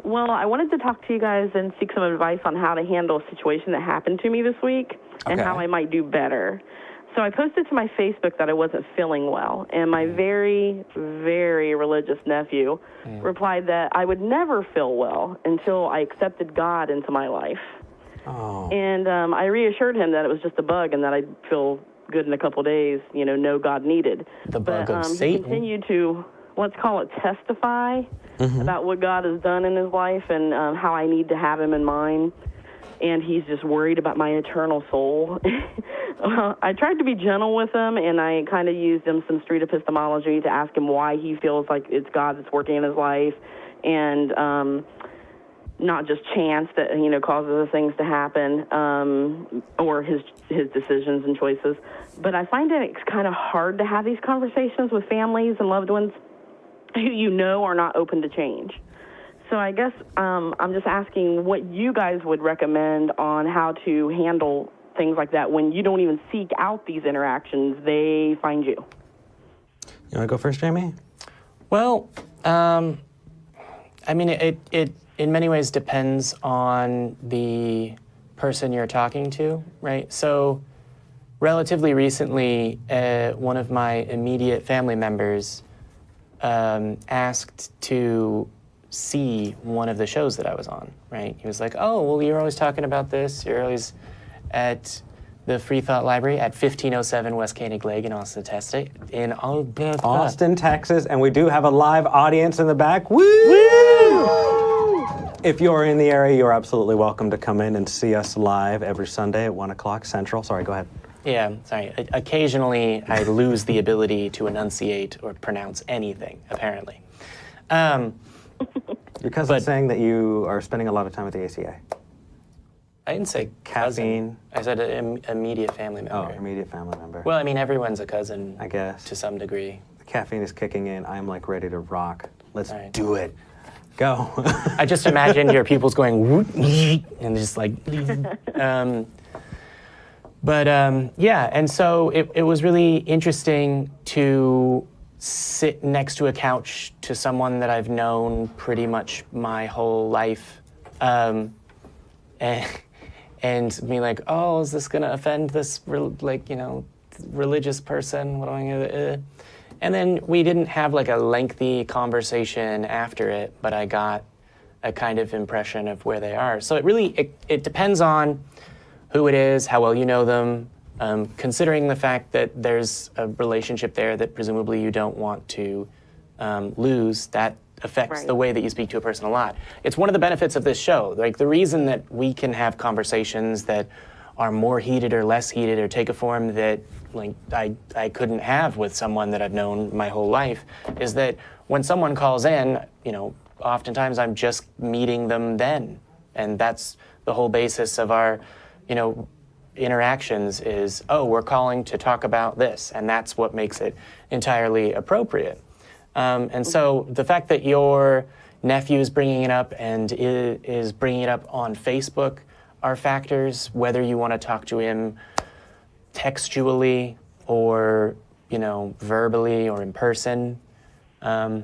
Well, I wanted to talk to you guys and seek some advice on how to handle a situation that happened to me this week and how I might do better. So I posted to my Facebook that I wasn't feeling well, and my very, very religious nephew replied that I would never feel well until I accepted God into my life. Oh. And I reassured him that it was just a bug and that I'd feel good in a couple days, no God needed. The bug of Satan. He continued to, let's call it, testify about what God has done in his life and how I need to have him in mind. And he's just worried about my eternal soul. I tried to be gentle with him, and I kind of used him some street epistemology to ask him why he feels like it's God that's working in his life, and not just chance that causes the things to happen, or his decisions and choices. But I find it's kind of hard to have these conversations with families and loved ones who are not open to change. So I guess I'm just asking what you guys would recommend on how to handle things like that when you don't even seek out these interactions, they find you. You want to go first, Jamie? Well, I mean, it in many ways depends on the person you're talking to, right? So relatively recently, one of my immediate family members asked to see one of the shows that I was on, right? He was like, oh, well, you're always talking about this. You're always at the Freethought Library at 1507 West Koenig Lake in Austin, Texas. Austin, Texas, and we do have a live audience in the back. Woo! If you're in the area, you're absolutely welcome to come in and see us live every Sunday at 1 o'clock Central. Sorry, go ahead. Yeah, sorry. Occasionally, I lose the ability to enunciate or pronounce anything, apparently. Your cousin's saying that you are spending a lot of time at the ACA. I didn't say Caffeine. cousin. I said an immediate family member. Oh, immediate family member. Well, I mean, everyone's a cousin, I guess. to some degree. The caffeine is kicking in. I'm like ready to rock. Let's right. do it. Go. I just imagined your pupils going and just like, yeah, and so it was really interesting to sit next to a couch to someone that I've known pretty much my whole life, and be like, oh, is this gonna offend this religious person? What am I gonna? And then we didn't have like a lengthy conversation after it, but I got a kind of impression of where they are. So it depends on who it is, how well you know them. Considering the fact that there's a relationship there that presumably you don't want to lose, that affects the way that you speak to a person a lot. It's one of the benefits of this show. Like the reason that we can have conversations that are more heated or less heated or take a form that like I couldn't have with someone that I've known my whole life is that when someone calls in, oftentimes I'm just meeting them then. And that's the whole basis of our, interactions is, oh, we're calling to talk about this, and that's what makes it entirely appropriate. And so the fact that your nephew is bringing it up and is bringing it up on Facebook are factors, whether you want to talk to him textually or, verbally or in person, are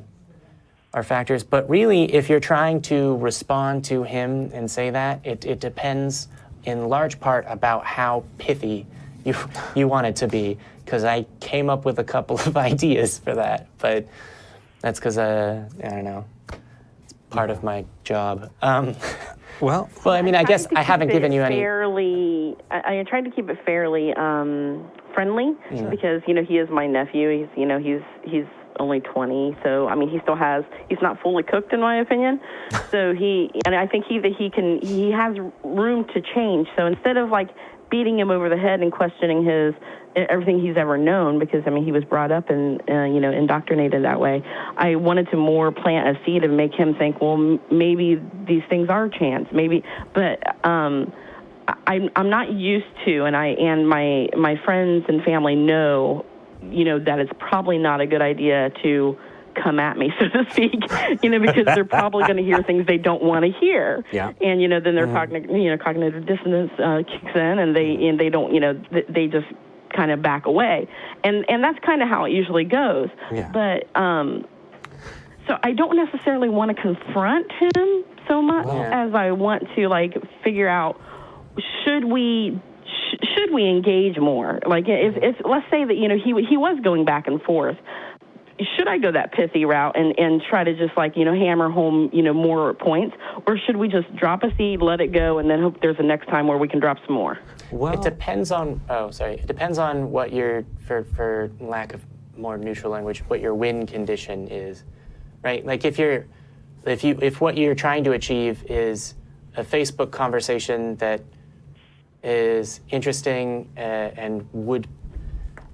factors. But really, if you're trying to respond to him and say that, it depends in large part about how pithy you want it to be, because I came up with a couple of ideas for that, but that's because, I don't know, it's part of my job. Well, I mean, I guess I haven't given you any... I tried to keep it fairly friendly, because, he is my nephew. He's only 20, so, I mean, he's not fully cooked, in my opinion. So and I think he has room to change. So instead of, like, beating him over the head and questioning everything he's ever known, because, I mean, he was brought up and, indoctrinated that way, I wanted to more plant a seed and make him think, well, maybe these things are chance, maybe, but I'm not used to, and my friends and family know, that it's probably not a good idea to come at me, so to speak, because they're probably going to hear things they don't want to hear. Yeah. And, then their cognitive dissonance kicks in, and they don't, they just kind of back away. And that's kind of how it usually goes. Yeah. But, so I don't necessarily want to confront him so much Yeah. as I want to like figure out should we engage more? Like if let's say that he was going back and forth. Should I go that pithy route and try to just like, hammer home, more points? Or should we just drop a seed, let it go, and then hope there's a next time where we can drop some more? Well, It depends on, it depends on what your, for lack of more neutral language, what your win condition is, right? Like if what you're trying to achieve is a Facebook conversation that is interesting and would,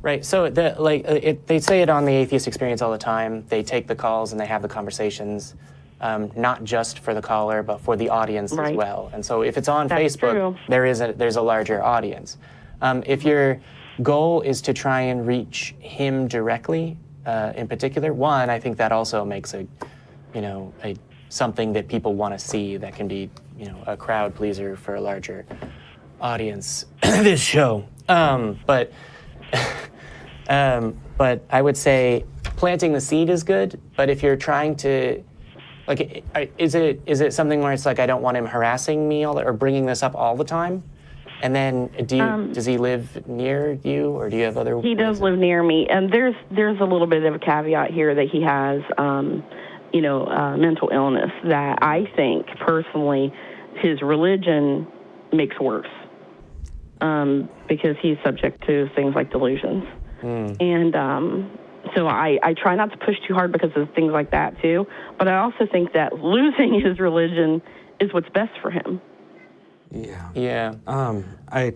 right? So they say it on the Atheist Experience all the time. They take the calls and they have the conversations, not just for the caller, but for the audience as well. And so if it's on That's Facebook, true. there's a larger audience. If your goal is to try and reach him directly, in particular, one, I think that also makes a something that people want to see that can be, a crowd pleaser for a larger audience. This show, but I would say planting the seed is good. But if you're trying to, like, is it something where it's like I don't want him harassing me or bringing this up all the time? And then does he live near you, or do you have other? He does live near me, and there's a little bit of a caveat here that he has, mental illness that I think personally his religion makes worse, because he's subject to things like delusions, and so I try not to push too hard because of things like that too. But I also think that losing his religion is what's best for him. yeah. Yeah. I'd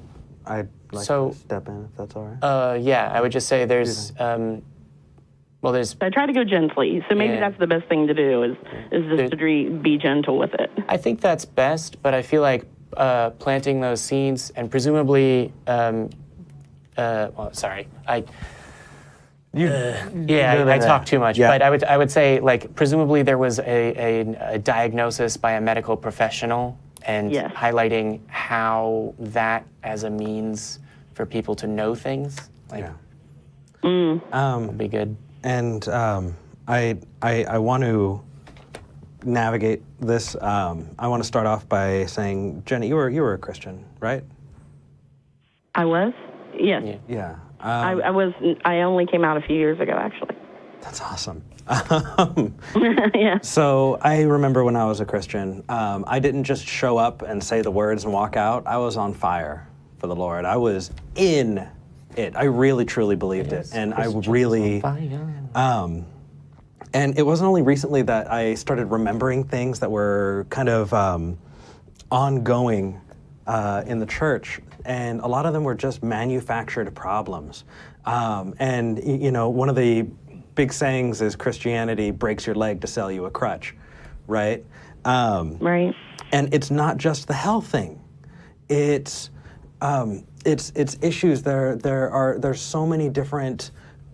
like So- to step in if that's all right. Yeah, I would just say there's, there's. I try to go gently, so maybe Yeah. that's the best thing to do is just to be gentle with it. I think that's best, but I feel like planting those seeds and presumably, sorry, I talk too much, Yeah. but I would say like presumably there was a diagnosis by a medical professional and Yes. highlighting how that as a means for people to know things like would be good. And I want to navigate this. I want to start off by saying, Jenny, you were a Christian, right? I was? Yes. Yeah. Yeah. I was. I only came out a few years ago, actually. That's awesome. Yeah. So I remember when I was a Christian, I didn't just show up and say the words and walk out. I was on fire for the Lord. I was in it. I really, truly believed it. And I really... and it wasn't only recently that I started remembering things that were kind of ongoing in the church, and a lot of them were just manufactured problems. And one of the big sayings is Christianity breaks your leg to sell you a crutch, right? Right. And it's not just the health thing. It's issues. There's so many different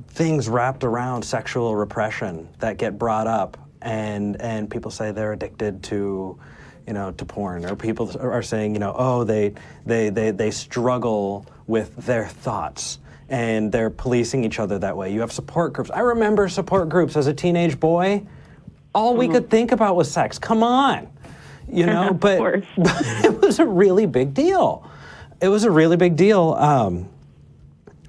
things wrapped around sexual repression that get brought up, and people say they're addicted to porn, or people are saying, they struggle with their thoughts and they're policing each other that way. You have support groups. I remember support groups as a teenage boy. All we could think about was sex. Come on, but it was a really big deal. It was a really big deal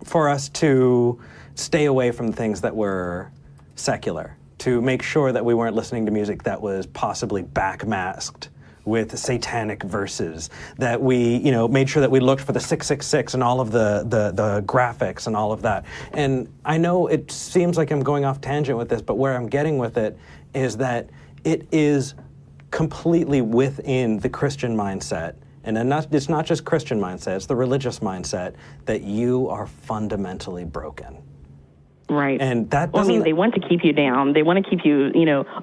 for us to stay away from things that were secular, to make sure that we weren't listening to music that was possibly backmasked with satanic verses, that we made sure that we looked for the 666 and all of the graphics and all of that. And I know it seems like I'm going off tangent with this, but where I'm getting with it is that it is completely within the Christian mindset, and it's not just Christian mindset, it's the religious mindset, that you are fundamentally broken. Right. And that Well, I mean, doesn't... they want to keep you down. They want to keep you,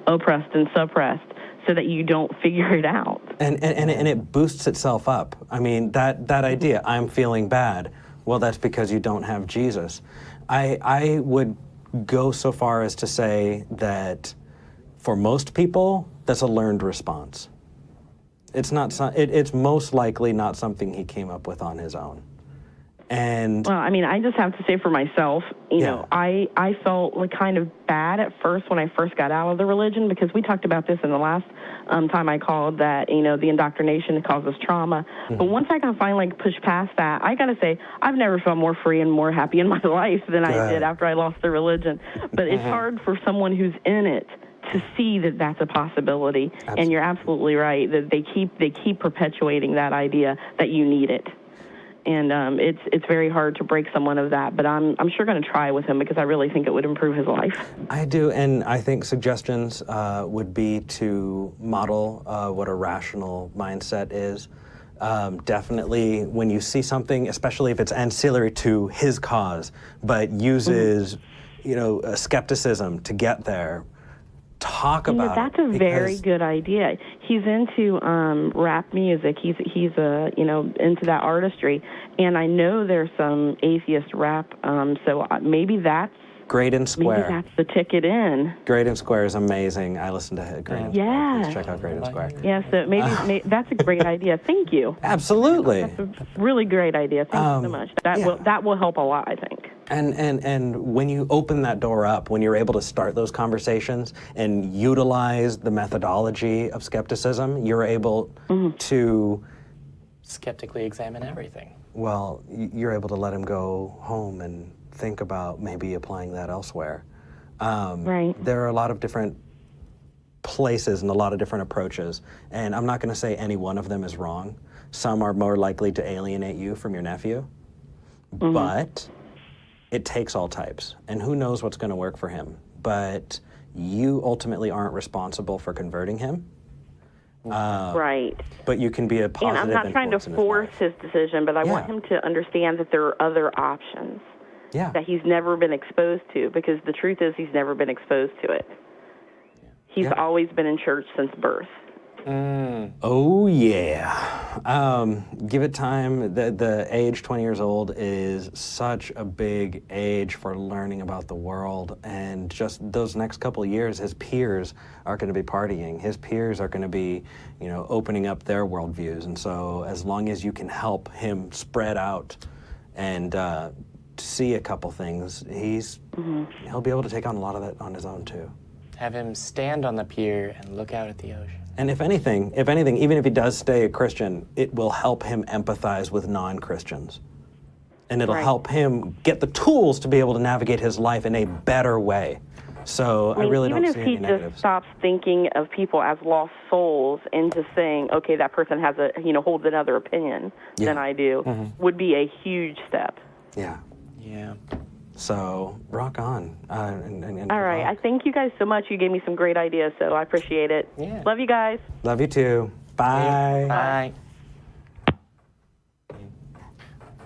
oppressed and suppressed so that you don't figure it out. And it boosts itself up. I mean, that idea, I'm feeling bad, well, that's because you don't have Jesus. I would go so far as to say that for most people, that's a learned response. It's most likely not something he came up with on his own. And Well, I mean, I just have to say for myself, you Yeah. know, I felt like kind of bad at first when I first got out of the religion, because we talked about this in the last time I called, that, you know, the indoctrination causes trauma. But once I got finally pushed past that, I got to say, I've never felt more free and more happy in my life than I did after I lost the religion. But it's hard for someone who's in it to see that that's a possibility. And you're absolutely right that they keep perpetuating that idea that you need it. And it's very hard to break someone of that, but I'm sure going to try with him, because I really think it would improve his life. I do, and I think suggestions would be to model what a rational mindset is. Definitely, when you see something, especially if it's ancillary to his cause, but uses, you know, skepticism to get there, talk about That's it. a very good idea. He's into rap music. He's you know, into that artistry, and I know there's some atheist rap. So maybe that's Great and Square. maybe that's the ticket in. Great and Square is amazing. I listen to Great and Square. Yeah. Please check out Great and Square. Yeah, so maybe that's a great idea. Thank you. Absolutely. That's a really great idea. Thank you so much. That will help a lot, I think. And when you open that door up, when you're able to start those conversations and utilize the methodology of skepticism, you're able to, Skeptically examine everything. well, you're able to let him go home and think about maybe applying that elsewhere. Right. There are a lot of different places and a lot of different approaches, and I'm not going to say any one of them is wrong. Some are more likely to alienate you from your nephew, but it takes all types, and who knows what's going to work for him. But you ultimately aren't responsible for converting him. Right. But you can be a positive And I'm not trying to influence in his force life. his decision, but I want him to understand that there are other options that he's never been exposed to, because the truth is he's never been exposed to it. He's always been in church since birth. Oh yeah. Give it time. The age 20 years old is such a big age for learning about the world, and just those next couple of years, his peers are going to be partying. His peers are going to be, you know, opening up their worldviews, and so as long as you can help him spread out and see a couple things, he'll be able to take on a lot of that on his own too. Have him stand on the pier and look out at the ocean. And if anything, even if he does stay a Christian, it will help him empathize with non-Christians. And it'll help him get the tools to be able to navigate his life in a better way. So I really don't see any Even if he negatives. just stops thinking of people as lost souls into saying, okay, that person has holds another opinion than I do, would be a huge step. Yeah. Yeah. So rock on. And All right. I thank you guys so much. You gave me some great ideas, so I appreciate it. Yeah. Love you guys. Love you too. Bye. Bye.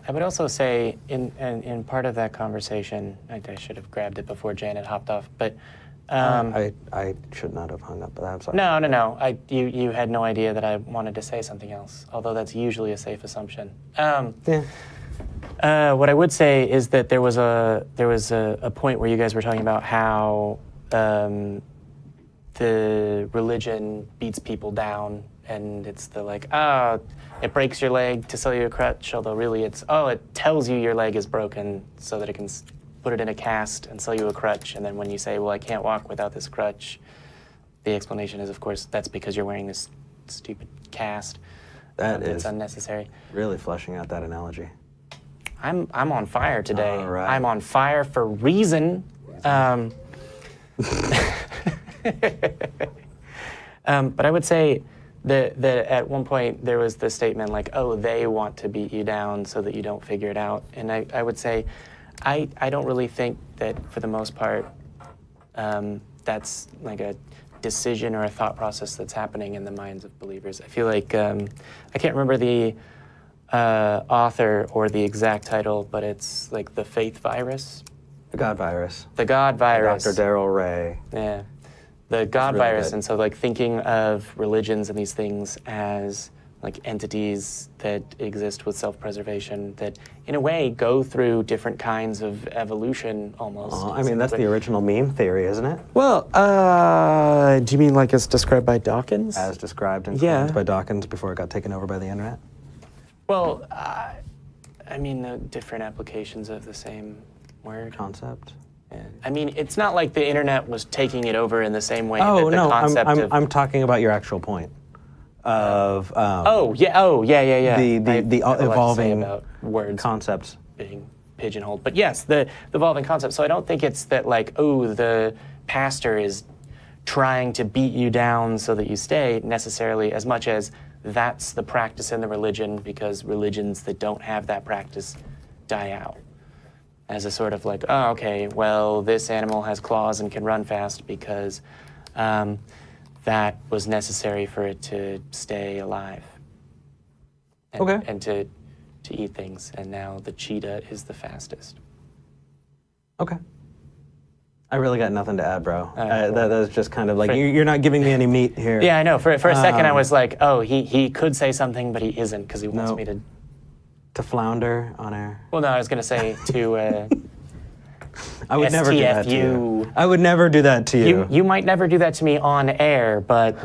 I would also say, in part of that conversation, I should have grabbed it before Janet hopped off, but I should not have hung up, but I'm sorry. No. You had no idea that I wanted to say something else, although that's usually a safe assumption. What I would say is that there was a point where you guys were talking about how the religion beats people down, and it's it breaks your leg to sell you a crutch, although really it tells you your leg is broken so that it can put it in a cast and sell you a crutch, and then when you say, well, I can't walk without this crutch, the explanation is, of course, that's because you're wearing this stupid cast. It's unnecessary. Really fleshing out that analogy. I'm on fire today. All right. I'm on fire for reason. But I would say that at one point there was the statement like, oh, they want to beat you down so that you don't figure it out. And I would say, I don't really think that for the most part that's like a decision or a thought process that's happening in the minds of believers. I feel like, I can't remember the author or the exact title, but it's like the faith virus. The God virus. The God virus. Dr. Darrell Ray. Yeah. The God really virus. good. And so like thinking of religions and these things as like entities that exist with self-preservation that in a way go through different kinds of evolution almost. I mean, that's the original meme theory, isn't it? Well, do you mean like as described by Dawkins? As described and Yeah. coined by Dawkins before it got taken over by the internet. Well, I mean, the different applications of the same word. Concept. Yeah. I mean, it's not like the internet was taking it over in the same way Oh that the no, concept of... I'm talking about your actual point of yeah. the I have a lot to say evolving about words concepts being pigeonholed. But yes, the evolving concept. So I don't think it's that like, oh, the pastor is trying to beat you down so that you stay necessarily, as much as that's the practice in the religion, because religions that don't have that practice die out. As a sort of like, oh, okay, well, this animal has claws and can run fast because that was necessary for it to stay alive. And, Okay. And to eat things. And now the cheetah is the fastest. Okay. I really got nothing to add, bro. Cool. That's just kind of like, you're not giving me any meat here. Yeah, I know. For a second, I was like, oh, he could say something, but he isn't because he wants me to... To flounder on air. Well, no, I was going to say to I would never do that to you. STFU. I would never do that to you. You might never do that to me on air, but...